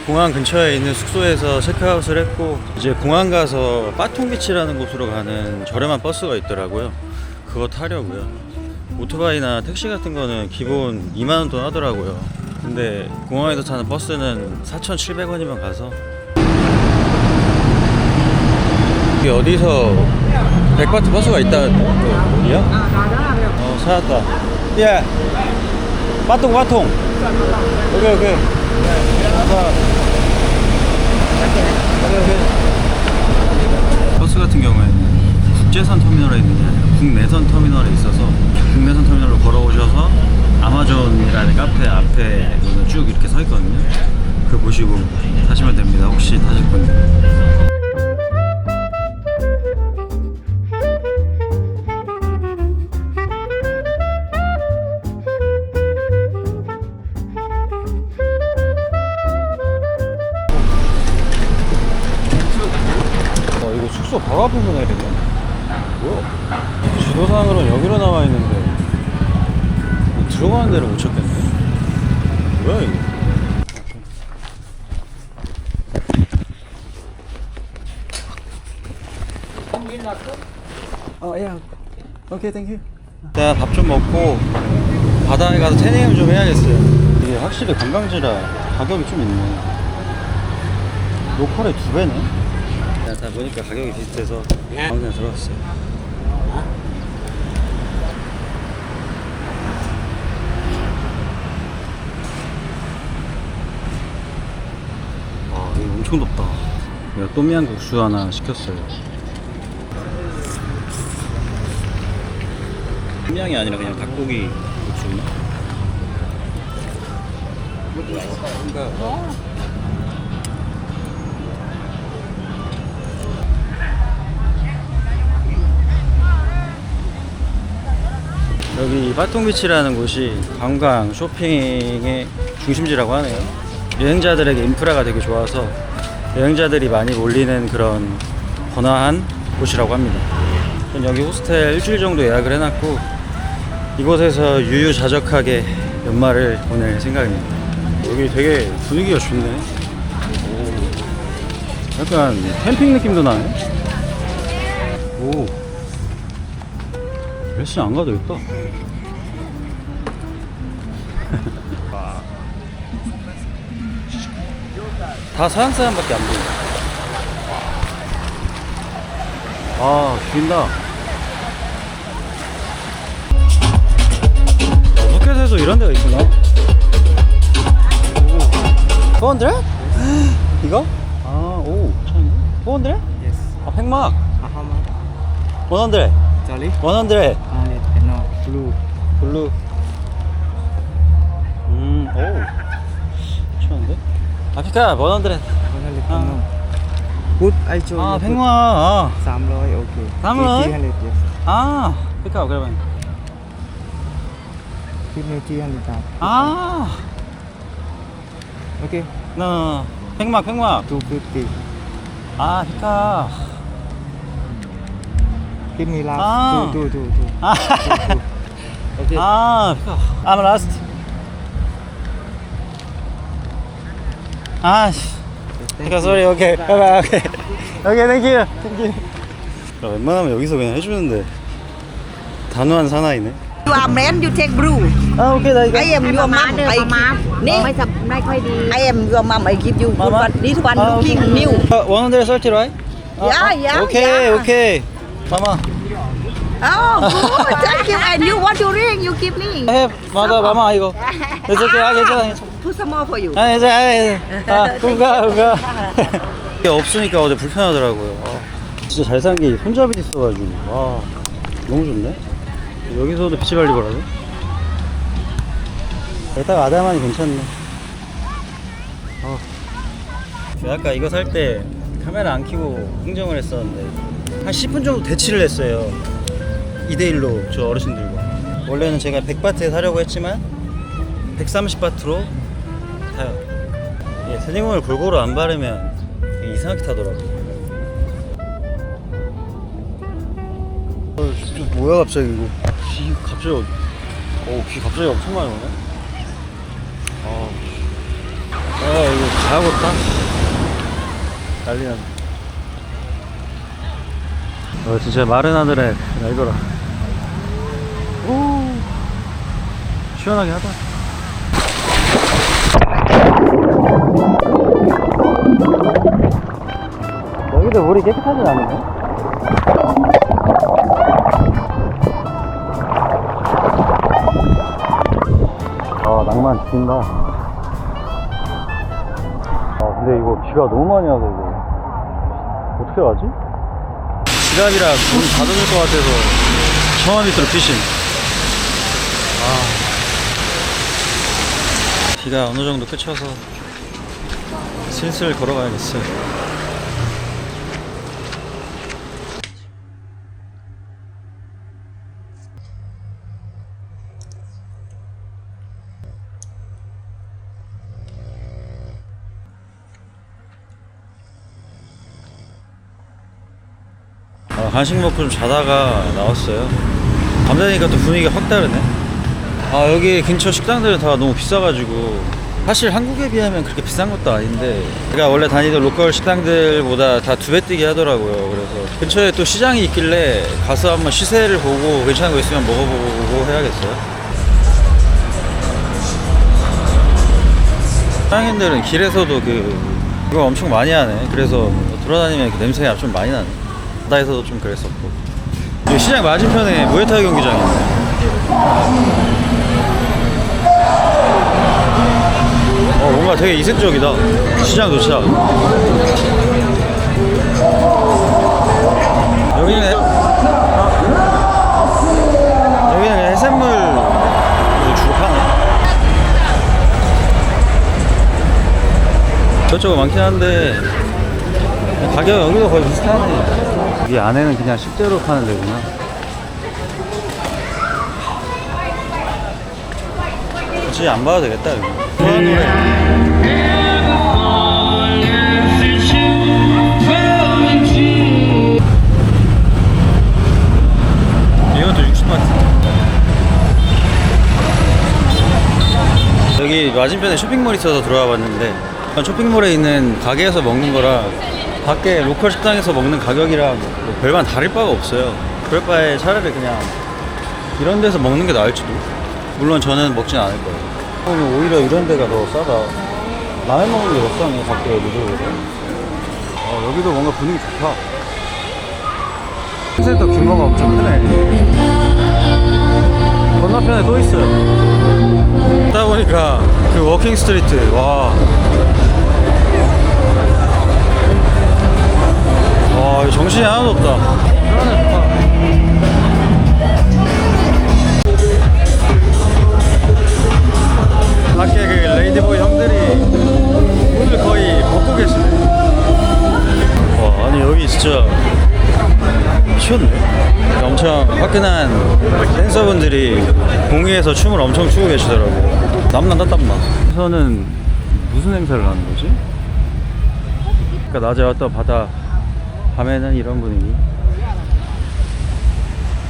공항 근처에 있는 숙소에서 체크아웃을 했고 이제 공항 가서 빠통비치라는 곳으로 가는 저렴한 버스가 있더라고요. 그거 타려고요. 오토바이나 택시 같은 거는 기본 2만원 돈 하더라고요. 근데 공항에서 타는 버스는 4,700원이면 가서 여기 어디서 백바트 버스가 있다는 어디야? 찾았다. 예. 빠통. 오케이. 버스 같은 경우에는 국제선 터미널에 있는 게 아니라 국내선 터미널에 있어서 국내선 터미널로 걸어오셔서 아마존이라는 카페 앞에 쭉 이렇게 서 있거든요. 그거 보시고 타시면 됩니다. 혹시 타실 분들. 이거 숙소 바로 앞에서 내리네? 뭐야? 지도상으로는 여기로 나와 있는데 들어가는 데를 못 찾겠네? 뭐야 이거? 야. 오케이, 땡큐. 자, 밥 좀 먹고 바다에 가서 태닝을 좀 해야겠어요. 이게 확실히 관광지라 가격이 좀 있네. 로컬의 2배네? 다 보니까 가격이 비슷해서 그냥 들어왔어요. 와, 이거 엄청 덥다. 내가 또미양 국수 하나 시켰어요. 또미양이 아니라 그냥 닭고기 국수인가? 여기 바통비치라는 곳이 관광, 쇼핑의 중심지라고 하네요. 여행자들에게 인프라가 되게 좋아서 여행자들이 많이 몰리는 그런 번화한 곳이라고 합니다. 전 여기 호스텔 일주일 정도 예약을 해놨고 이곳에서 유유자적하게 연말을 보낼 생각입니다. 여기 되게 분위기가 좋네. 오, 약간 캠핑 느낌도 나네. 오, 헬스 안 가도 되겠다. 다 서양 사람밖에 안 보인다. 아, 죽인다. 푸켓에도 이런 데가 있구나. 400? 이거? 아, 오, 괜찮은데? 400? Yes. 아, 백막. How much? 100. Sorry? 100. No. Blue. 블루. 오. 괜찮은데? 아피카, 100. Only no. Good. I show 아, you. 백막. 아. 300. Okay. 300? 300. Yes. 아, 피카, 그러면. Give me 300 baht. 아. Okay. 나, 백막. 250. 아, 피카. Give me last. Ah. Two. 아. Okay. 아, 피카. I'm last. 아, 씨. 피카, sorry. 오케이. 바이바이. 오케이. 오케이, 땡큐. 웬만하면 여기서 그냥 해주는데 단호한 사나이네. You are man, you take blue. 아, 오케이, 나 이거. I am your mom. I give. ไม่สบไม่ค่อยดี I am your mom. I give you good Mama? one. This one Ah, looking okay. new. 130, right? Yeah. 오케이. 마마. Oh, good. Thank you. And you want to ring? You give me. 해, 맞아, 마마 이거. 이렇게 괜찮아. Put some more for you. 우가. 이게 없으니까 어제 불편하더라고요. 진짜 잘 산 게 손잡이 있어가지고. 와, 너무 좋네. 여기서도 비치발리버라고? 일단 아담하니 괜찮네. 아까 이거 살 때 카메라 안 켜고 흥정을 했었는데 한 10분 정도 대치를 했어요. 2대1로 저 어르신들과. 원래는 제가 100바트에 사려고 했지만 130바트로 타요. 예, 세딩오일 골고루 안 바르면 이상하게 타더라고. 진짜 뭐야 갑자기 이거. 비 갑자기 비 갑자기 엄청 많이 오네. 이거 하고 딱 난리 났네. 진짜 마른 하늘에 날더라. 오, 시원하게 하다. 여기도 물이 깨끗하진 않네. 낭만 죽인다. 근데 이거 비가 너무 많이 와서 이거 어떻게 하지? 지갑이라 문 닫아줄 것 같아서 청와 밑으로 피신. 비가 어느 정도 그쳐서 슬슬 걸어가야겠어요. 간식 먹고 좀 자다가 나왔어요. 밤 되니까 또 분위기가 확 다르네. 여기 근처 식당들은 다 너무 비싸가지고 사실 한국에 비하면 그렇게 비싼 것도 아닌데 제가 원래 다니던 로컬 식당들보다 다 2배 뛰게 하더라고요. 그래서 근처에 또 시장이 있길래 가서 한번 시세를 보고 괜찮은 거 있으면 먹어보고 해야겠어요. 시장인들은 길에서도 그거 엄청 많이 하네. 그래서 돌아다니면 냄새가 좀 많이 나네. 바다에서도 좀 그랬었고. 여기 시장 맞은편에 무에타이 경기장이 있네. 뭔가 되게 이색적이다. 시장 도착. 여기는 그냥 해산물 주로 파네. 이것저것 많긴 한데 가격 여기도 거의 비슷하네. 여기 안에는 그냥 식재료 파는 데구나. 굳이 안 봐도 되겠다 여기. 좋아하는 노래. 이것도 60바트. 여기 맞은편에 쇼핑몰 있어서 들어와 봤는데 쇼핑몰에 있는 가게에서 먹는 거랑 밖에 로컬 식당에서 먹는 가격이랑 뭐 별반 다를 바가 없어요. 그럴 바에 차라리 그냥 이런 데서 먹는 게 나을지도. 물론 저는 먹진 않을 거예요. 오히려 이런 데가 더 싸다. 라면 먹는 게 더 싸네, 밖에 누들보다. 여기도 뭔가 분위기 좋다. 센터 규모가 엄청 크네. 건너편에 또 있어요. 그러다 보니까 그 워킹 스트리트, 와, 정신이 하나도 없다. 밖에 그 레이디보이 형들이 옷을 거의 벗고 계시네. 아니 여기 진짜 미쳤네. 엄청 화끈한 댄서분들이 공위에서 춤을 엄청 추고 계시더라고. 땀난다 땀나. 여기서는 무슨 행사를 하는 거지? 그러니까 낮에 왔다 바다, 밤에는 이런 분위기.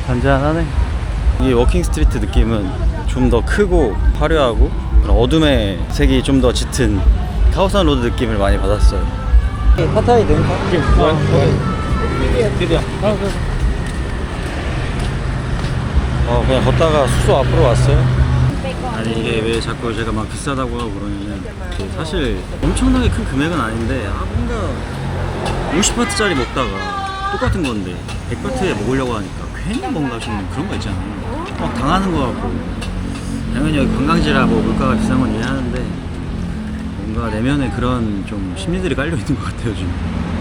잔잔하네. 이 워킹 스트리트 느낌은 좀 더 크고 화려하고 어둠의 색이 좀 더 짙은 카오산 로드 느낌을 많이 받았어요. 파타이 등? 그냥 걷다가 숙소 앞으로 왔어요. 아니 이게 왜 자꾸 제가 막 비싸다고 하고 그러냐면 사실 엄청나게 큰 금액은 아닌데 뭔가 50바트짜리 먹다가 똑같은 건데 100바트에 먹으려고 하니까 괜히 뭔가 좀 그런 거 있잖아요. 막 당하는 거 같고. 당연히 여기 관광지라 뭐 물가가 비싼 건 이해하는데 뭔가 내면에 그런 좀 심리들이 깔려 있는 것 같아요 지금.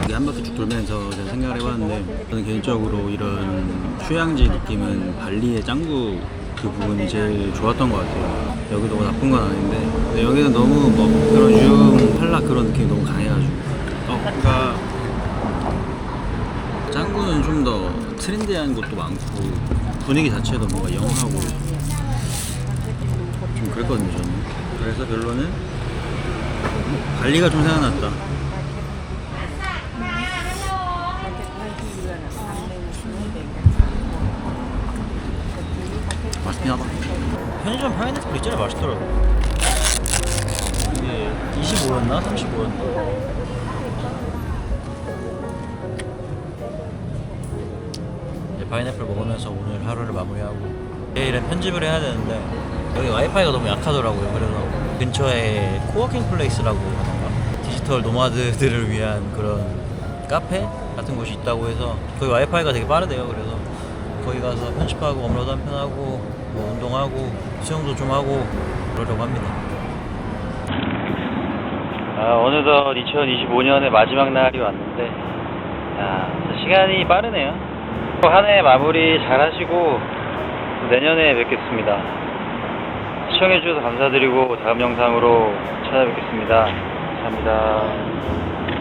여기 한 바퀴 쭉 돌면서 제가 생각을 해봤는데 저는 개인적으로 이런 휴양지 느낌은 발리의 짱구 그 부분이 제일 좋았던 것 같아요. 여기도 뭐 나쁜 건 아닌데 근데 여기는 너무 뭐 그런 유흥 팔락 그런 느낌이 너무 강해가지고 그러니까 짱구는 좀 더 트렌디한 곳도 많고 분위기 자체도 뭔가 영하고 좀 그랬거든요 저는. 그래서 결론은 발리가 좀 생각났다. 맛있긴 하다. 편의점 파인애플 있잖아 맛있더라고. 이게 25였나? 35였나? 이제 파인애플 먹으면서 오늘 하루를 마무리하고 내일은 편집을 해야 되는데 여기 와이파이가 너무 약하더라고요. 그래서 근처에 코워킹 플레이스라고 하던가 디지털 노마드들을 위한 그런 카페 같은 곳이 있다고 해서 거기 와이파이가 되게 빠르대요. 그래서 거기 가서 편집하고 업로드 한 편 하고 뭐 운동하고 수영도 좀 하고 그러려고 합니다. 어느덧 2025년의 마지막 날이 왔는데 시간이 빠르네요. 한 해 마무리 잘 하시고 내년에 뵙겠습니다. 시청해주셔서 감사드리고 다음 영상으로 찾아뵙겠습니다. 감사합니다.